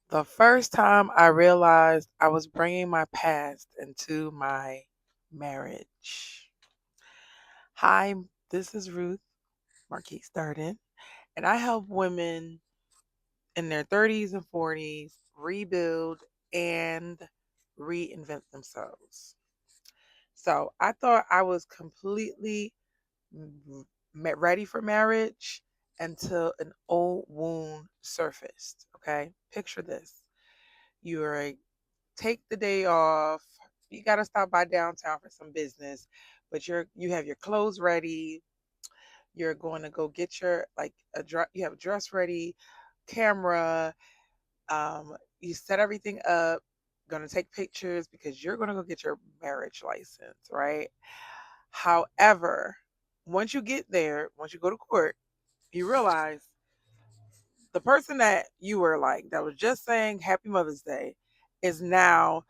The first time I realized I was bringing my past into my marriage. Hi, this is Ruth, Marquis started, and I help women in their 30s and 40s rebuild and reinvent themselves. So I thought I was completely ready for marriage until an old wound surfaced. Okay, picture this: you're a take the day off. You got to stop by downtown for some business, but you have your clothes ready. You're going to go get your like a dress. You have a dress ready, camera. You set everything up. Going to take pictures because you're going to go get your marriage license, right? However, once you get there, once you go to court, you realize the person that you were like that was just saying Happy Mother's Day is now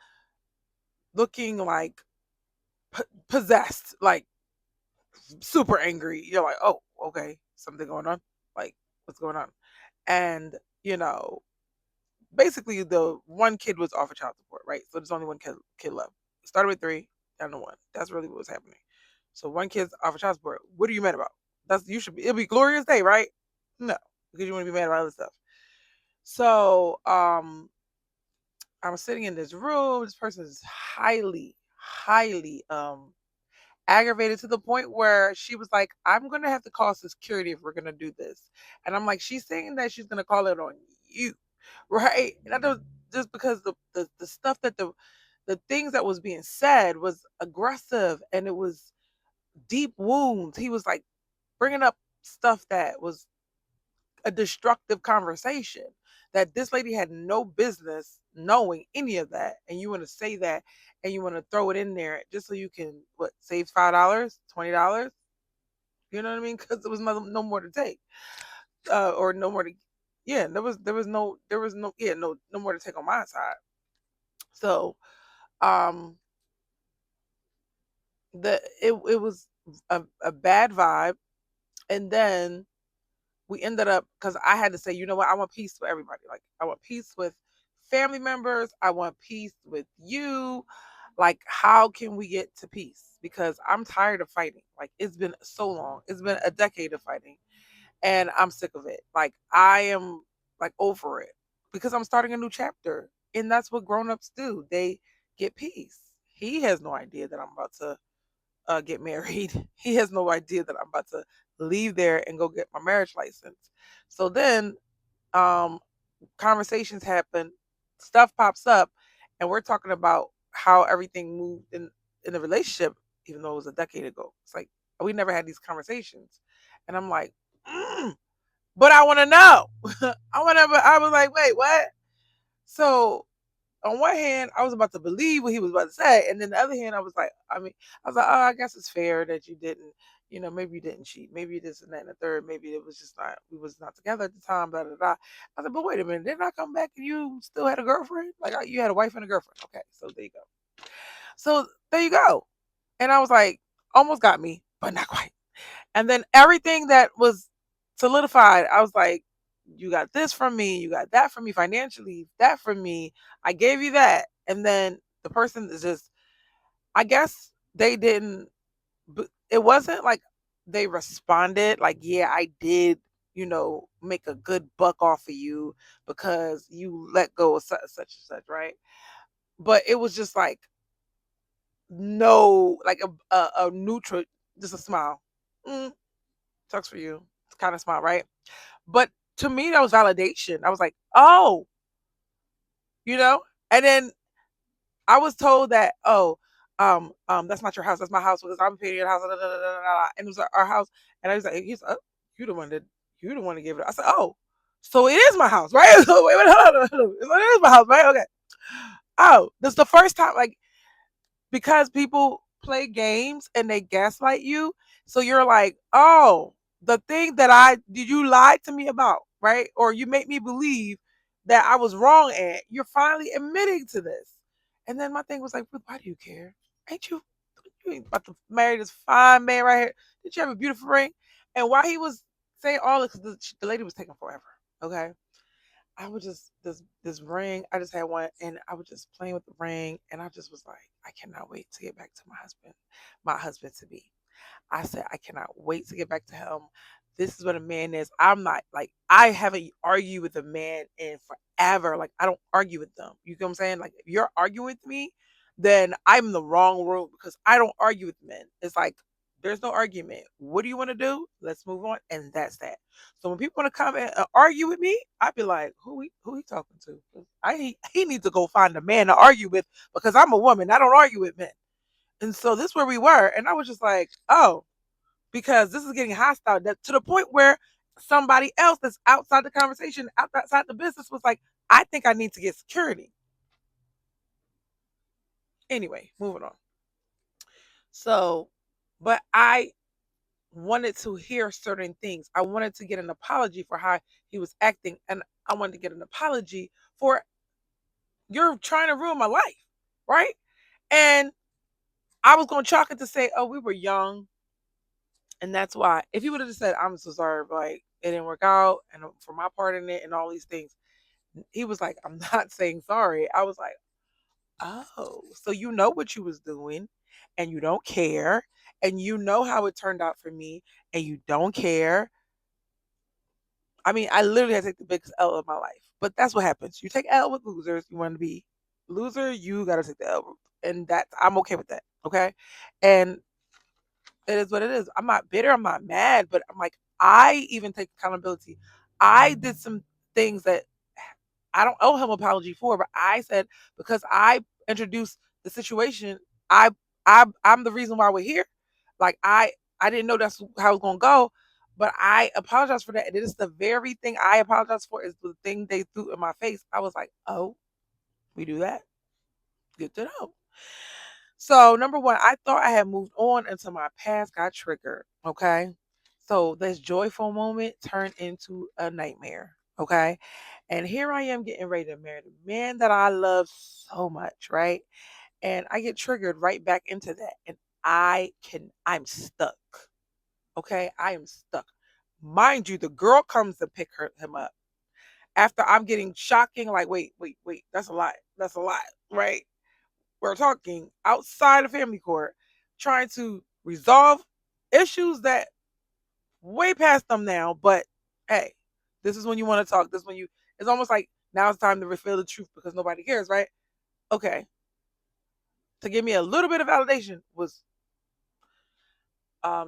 looking like possessed, like super angry. You're like, oh, okay, something going on. Like, what's going on? And you know, basically, the one kid was off of child support, right? So there's only one kid left. It started with three, down to one. That's really what was happening. So one kid's off of child support. What are you mad about? That's you should be. It'll be glorious day, right? No, because you want to be mad about other stuff. So, I'm sitting in this room. This person is highly aggravated to the point where she was like, I'm going to have to call security if we're going to do this. And I'm like, she's saying that she's going to call it on you. Right. And I don't, just because the stuff that the things that was being said was aggressive and it was deep wounds. He was like bringing up stuff that was a destructive conversation that this lady had no business knowing any of that, and you want to say that and you want to throw it in there just so you can what save $5, $20. You know what I mean? Because there was no more to take, or no more to. Yeah, there was no yeah no more to take on my side. So um it was a bad vibe, and then we ended up because I had to say, you know what, I want peace with everybody. Like I want peace with family members. I want peace with you. Like, how can we get to peace? Because I'm tired of fighting. Like it's been so long. It's been a decade of fighting. And I'm sick of it. Like I am like over it. Because I'm starting a new chapter. And that's what grown-ups do. They get peace. He has no idea that I'm about to get married. He has no idea that I'm about to leave there and go get my marriage license. So then, um, conversations happen, stuff pops up, and we're talking about how everything moved in the relationship, even though it was a decade ago. It's like we never had these conversations, and I'm like, but I want to know. I want to. I was like, wait, what? So on one hand, I was about to believe what he was about to say, and then the other hand, I was like, oh, I guess it's fair that you didn't, maybe you didn't cheat, maybe you this and that and the third, maybe it was just not, we was not together at the time, blah blah blah. I said, but wait a minute, didn't I come back and you still had a girlfriend? Like you had a wife and a girlfriend? Okay, so there you go. So there you go. And I was like, almost got me, but not quite. And then everything that was solidified, I was like, you got this from me, you got that from me financially, that from me. I gave you that. And then the person is just, I guess they didn't, it wasn't like they responded, like, yeah, I did, make a good buck off of you because you let go of such and such, right? But it was just like, no, like a neutral, just a smile. Mm, sucks for you. Kind of smile, right? But to me, that was validation. I was like, oh, you know? And then I was told that, oh, that's not your house. That's my house because I'm paying your house. Da, da, da, da, da, and it was our house. And I was like, oh, you the one that you the one to give it. I said, oh, so it is my house, right? So wait, hold on, hold on. So it is my house, right? Okay. Oh, this is the first time, like, because people play games and they gaslight you. So you're like, oh, the thing that I did you lie to me about, right? Or you make me believe that I was wrong at. You're finally admitting to this. And then my thing was like, "But why do you care? Ain't you ain't about to marry this fine man right here? Did you have a beautiful ring?" And while he was saying all this, the lady was taking forever. Okay. I was just this ring. I just had one, and I was just playing with the ring, and I just was like, I cannot wait to get back to my husband to be. I said, I cannot wait to get back to him. This is what a man is. I'm not like, I haven't argued with a man in forever. Like, I don't argue with them. You know what I'm saying? Like, if you're arguing with me, then I'm in the wrong room because I don't argue with men. It's like, there's no argument. What do you want to do? Let's move on. And that's that. So when people want to come and argue with me, I'd be like, who he talking to? He needs to go find a man to argue with because I'm a woman. I don't argue with men. And so this is where we were. And I was just like, oh, because this is getting hostile to the point where somebody else that's outside the conversation, outside the business was like, I think I need to get security. Anyway, moving on. So, but I wanted to hear certain things. I wanted to get an apology for how he was acting. And I wanted to get an apology for you're trying to ruin my life. Right. And I was going to chalk it to say, oh, we were young. And that's why, if he would have just said, I'm so sorry, like it didn't work out, and for my part in it, and all these things, he was like, I'm not saying sorry. I was like, oh, so you know what you was doing, and you don't care, and you know how it turned out for me, and you don't care. I mean, I literally had to take the biggest L of my life, but that's what happens. You take L with losers. You want to be loser, you got to take the L, and that I'm okay with that. Okay, and it is what it is. I'm not bitter. I'm not mad, but I'm like, I even take accountability. I did some things that I don't owe him apology for, but I said because I introduced the situation, I I'm the reason why we're here. Like I didn't know that's how it's gonna go, but I apologize for that. And it is the very thing I apologize for is the thing they threw in my face. I was like, oh, we do that. Good to know. So, number one, I thought I had moved on until my past got triggered. Okay. So, this joyful moment turned into a nightmare. Okay. And here I am getting ready to marry the man that I love so much. Right. And I get triggered right back into that. And I'm stuck. Okay. I am stuck. Mind you, the girl comes to pick him up after I'm getting shocking, like, wait, that's a lot. That's a lot. Right. We're talking outside of family court, trying to resolve issues that way past them now. But hey, this is when you want to talk. This is when you. It's almost like now it's time to reveal the truth because nobody cares, right? Okay, to give me a little bit of validation was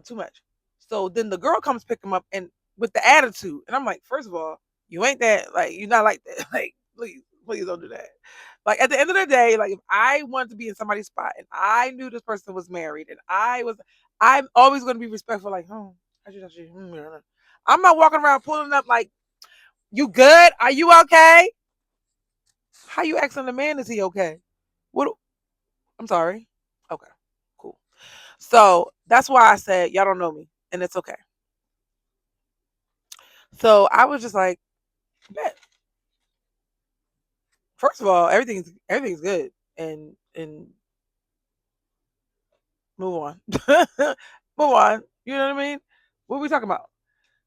too much. So then the girl comes pick him up and with the attitude, and I'm like, first of all, you ain't that like you're not like that. Like, please don't do that. Like at the end of the day, like if I wanted to be in somebody's spot and I knew this person was married and I'm always going to be respectful. Like, oh, I'm not walking around pulling up like, you good? Are you okay? How you asking the man? Is he okay? What? I'm sorry. Okay, cool. So that's why I said y'all don't know me, and it's okay. So I was just like, bet. First of all, everything's good, and move on, move on. You know what I mean? What are we talking about?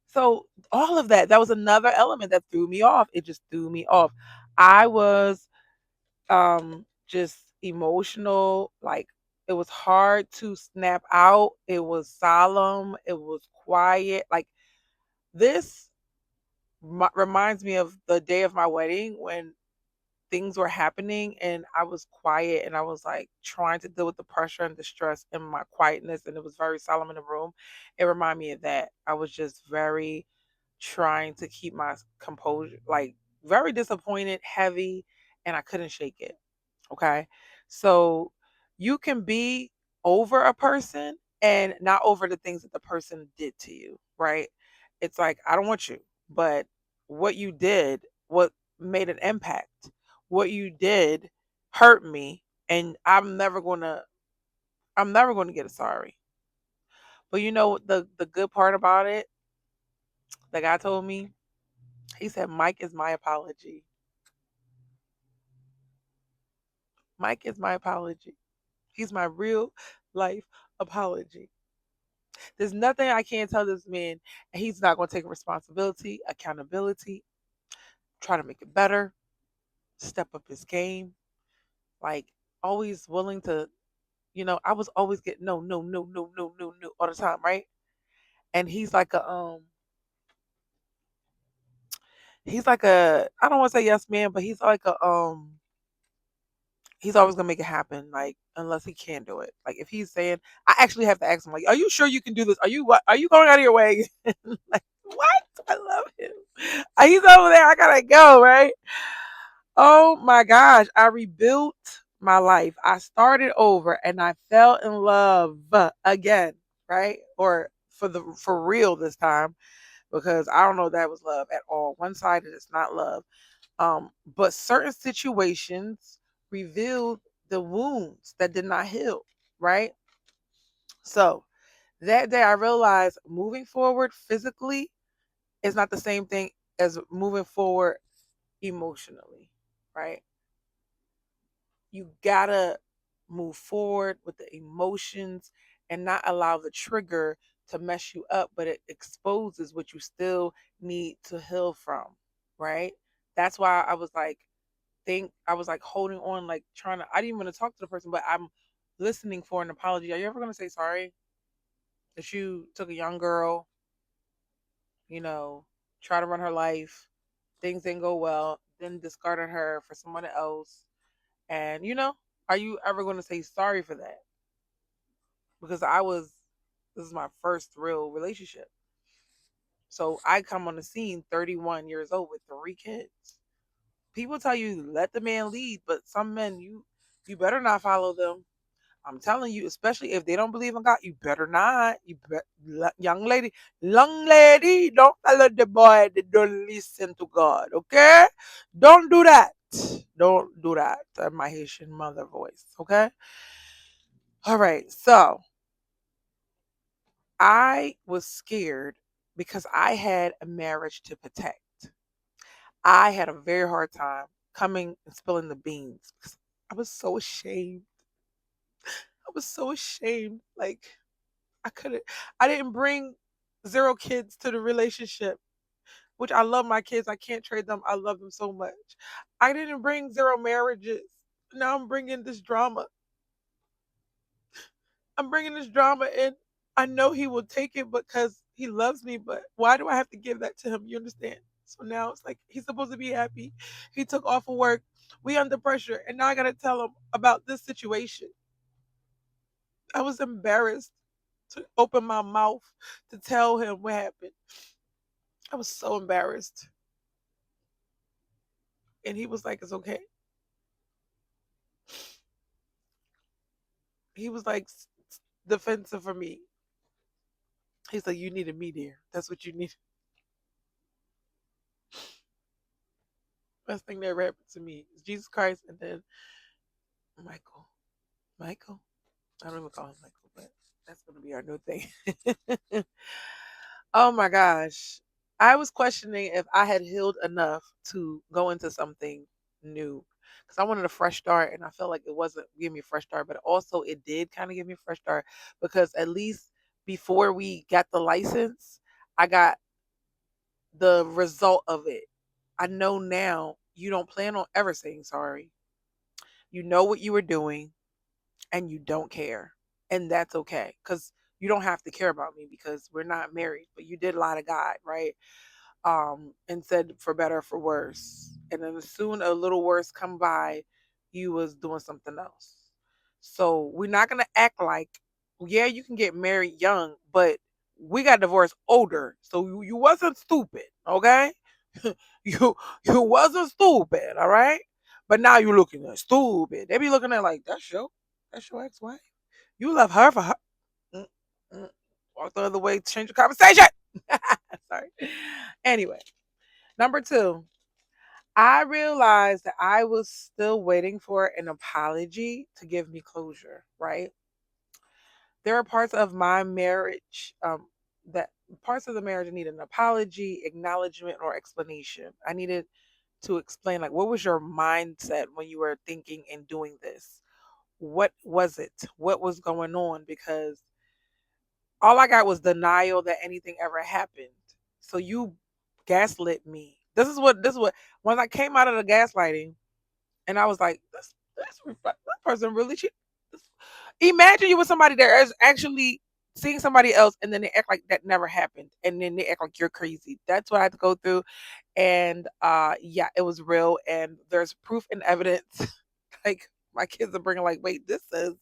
So all of that was another element that threw me off. It just threw me off. I was just emotional. Like it was hard to snap out. It was solemn. It was quiet. Like this reminds me of the day of my wedding when things were happening and I was quiet and I was like trying to deal with the pressure and the stress in my quietness and it was very solemn in the room. It reminded me of that. I was just very trying to keep my composure, like very disappointed, heavy, and I couldn't shake it. Okay. So you can be over a person and not over the things that the person did to you, right? It's like, I don't want you, but what you did, what made an impact, what you did hurt me, and I'm never gonna get a sorry. But you know the good part about it, the guy told me, he said, Mike is my apology. Mike is my apology. He's my real life apology. There's nothing I can't tell this man, and he's not going to take responsibility, accountability. try to make it better, step up his game, like always willing to, I was always getting no, no, no, no, no, no, no all the time, right? And he's like a I don't want to say yes man, but he's always gonna make it happen, like unless he can't do it. Like if he's saying, I actually have to ask him, like, are you sure you can do this? Are you what? Are you going out of your way? Like what? I love him. He's over there. I gotta go. Right? Oh my gosh! I rebuilt my life. I started over, and I fell in love again. Right? Or for real this time, because I don't know if that was love at all. One sided, it's not love. But certain situations revealed the wounds that did not heal, right? So that day I realized moving forward physically is not the same thing as moving forward emotionally, right? You gotta move forward with the emotions and not allow the trigger to mess you up, but it exposes what you still need to heal from, right? That's why I was like holding on, like trying to. I didn't want to talk to the person, but I'm listening for an apology. Are you ever gonna say sorry that you took a young girl, you know, try to run her life, things didn't go well, then discarded her for someone else, and are you ever gonna say sorry for that? Because this is my first real relationship, so I come on the scene 31 years old with 3 kids. People tell you let the man lead, but some men you better not follow them. I'm telling you, especially if they don't believe in God, you better not. Young lady, don't follow the boy that don't listen to God. Okay, don't do that. Don't do that. My Haitian mother voice. Okay. All right. So I was scared because I had a marriage to protect. I had a very hard time coming and spilling the beans because I was so ashamed. I was so ashamed. Like I couldn't I didn't bring 0 kids to the relationship, which I love my kids. I can't trade them. I love them so much. I didn't bring 0 marriages. Now I'm bringing this drama. I'm bringing this drama in. I know he will take it because he loves me, but why do I have to give that to him? You understand? So now it's like he's supposed to be happy. He took off of work. We under pressure, and now I gotta tell him about this situation. I was embarrassed to open my mouth to tell him what happened. I was so embarrassed. And he was like, it's okay. He was like defensive for me. He's like, you needed me there. That's what you need. Best thing that ever happened to me is Jesus Christ and then Michael. Michael? I don't even call him Michael, but that's going to be our new thing. Oh my gosh. I was questioning if I had healed enough to go into something new because I wanted a fresh start and I felt like it wasn't giving me a fresh start, but also it did kind of give me a fresh start because at least before we got the license, I got the result of it. I know now you don't plan on ever saying sorry. You know what you were doing and you don't care. And that's okay because you don't have to care about me because we're not married, but you did lie to God, right? And said for better or for worse. And then as soon a little worse come by, you was doing something else. So we're not gonna act like, yeah, you can get married young, but we got divorced older. So you wasn't stupid, okay? You wasn't stupid, all right? But now you looking at stupid. They be looking at like that's your ex-wife. You left her for her. Mm, mm. Walk the other way, change the conversation. Sorry. Anyway, number 2, I realized that I was still waiting for an apology to give me closure, right? There are parts of my marriage that parts of the marriage need an apology, acknowledgement, or explanation. I needed to explain, like, what was your mindset when you were thinking and doing this? What was it? What was going on? Because all I got was denial that anything ever happened. So you gaslit me. This is what when I came out of the gaslighting and I was like, this person really cheated. Imagine you with somebody that is actually seeing somebody else and then they act like that never happened and then they act like you're crazy. That's what I had to go through. And yeah, it was real and there's proof and evidence. Like my kids are bringing like, wait, this is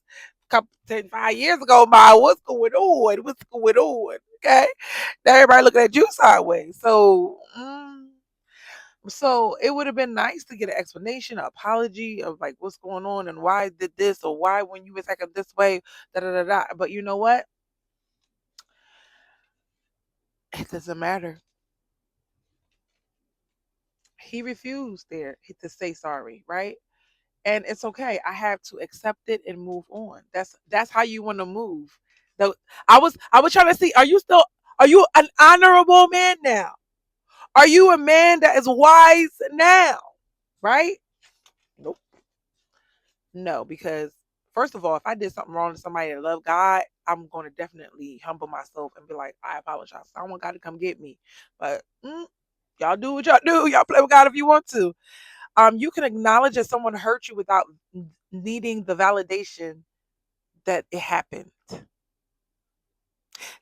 couple 5 years ago, Ma. What's going on? What's going on? Okay. Now everybody looking at you sideways. So it would have been nice to get an explanation, an apology of like what's going on and why I did this or why when you was acting this way, da da da da. But you know what? It doesn't matter. He refused there to say sorry, right? And it's okay. I have to accept it and move on. That's how you want to move. The, I was trying to see, are you an honorable man now? Are you a man that is wise now? Right? Nope. No, because first of all, if I did something wrong to somebody that love God, I'm going to definitely humble myself and be like, I apologize. I don't want God to come get me. But y'all do what y'all do. Y'all play with God if you want to. You can acknowledge that someone hurt you without needing the validation that it happened.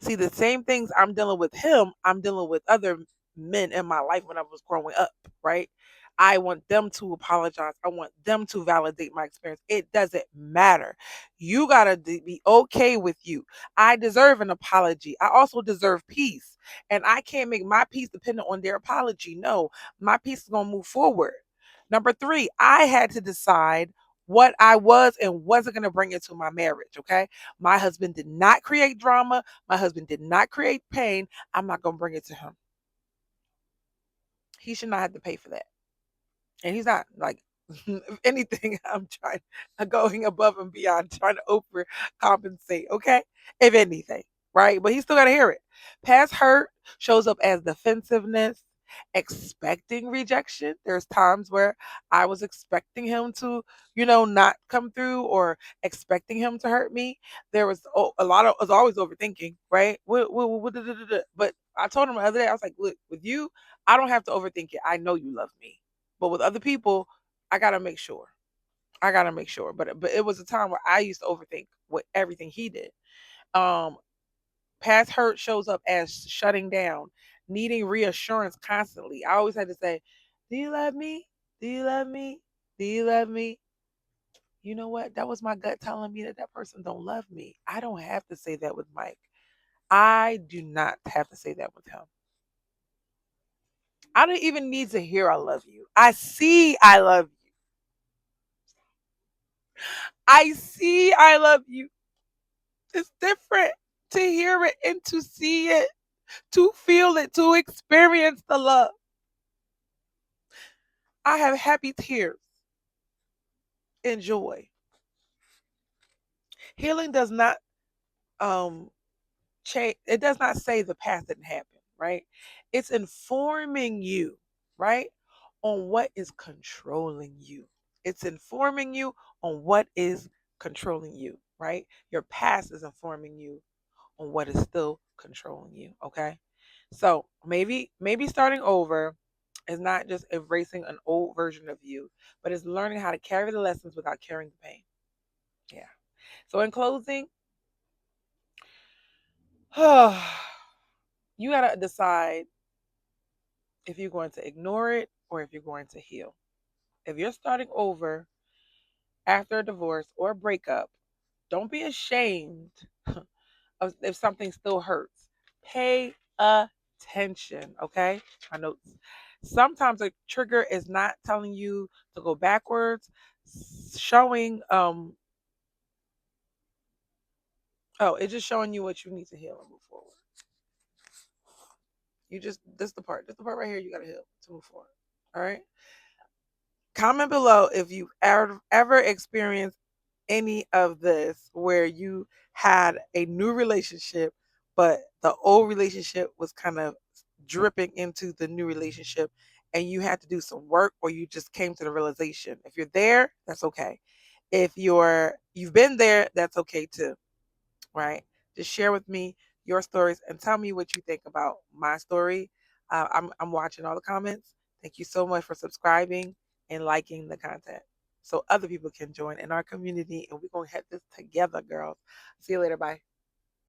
See, the same things I'm dealing with him, I'm dealing with other men in my life when I was growing up, right? I want them to apologize. I want them to validate my experience. It doesn't matter. You got to be okay with you. I deserve an apology. I also deserve peace. And I can't make my peace dependent on their apology. No, my peace is going to move forward. Number three, I had to decide what I was and wasn't going to bring into my marriage. Okay. My husband did not create drama. My husband did not create pain. I'm not going to bring it to him. He should not have to pay for that. And he's not like, if anything, I'm going above and beyond, trying to overcompensate. Okay. If anything, right? But he still got to hear it. Past hurt shows up as defensiveness, expecting rejection. There's times where I was expecting him to, not come through or expecting him to hurt me. There was a lot of, I was always overthinking, right? But I told him the other day, I was like, look, with you, I don't have to overthink it. I know you love me. But with other people, I gotta make sure. I gotta make sure. But it was a time where I used to overthink what everything he did. Um, Past hurt shows up as shutting down, needing reassurance constantly. I always had to say, "Do you love me? Do you love me? Do you love me?" You know what? That was my gut telling me that that person don't love me. I don't have to say that with Mike. I do not have to say that with him. I don't even need to hear I love you. I see I love you. I see I love you. It's different to hear it and to see it, to feel it, to experience the love. I have happy tears and joy. Healing does not um change, it does not say the past didn't happen, right? It's informing you, right? On what is controlling you. It's informing you on what is controlling you, right? Your past is informing you on what is still controlling you, okay? So maybe starting over is not just erasing an old version of you, but it's learning how to carry the lessons without carrying the pain. Yeah. So in closing, you got to decide if you're going to ignore it or if you're going to heal. If you're starting over after a divorce or a breakup, don't be ashamed of if something still hurts. Pay attention, okay? My notes. Sometimes a trigger is not telling you to go backwards, showing it's just showing you what you need to heal and move forward. You just this the part right here you gotta heal to move forward. All right. Comment below if you've ever experienced any of this where you had a new relationship, but the old relationship was kind of dripping into the new relationship and you had to do some work or you just came to the realization. If you're there, that's okay. If you've been there, that's okay too. Right? Just share with me your stories and tell me what you think about my story. I'm watching all the comments. Thank you so much for subscribing and liking the content so other people can join in our community. And we're going to hit this together, girls. See you later. Bye.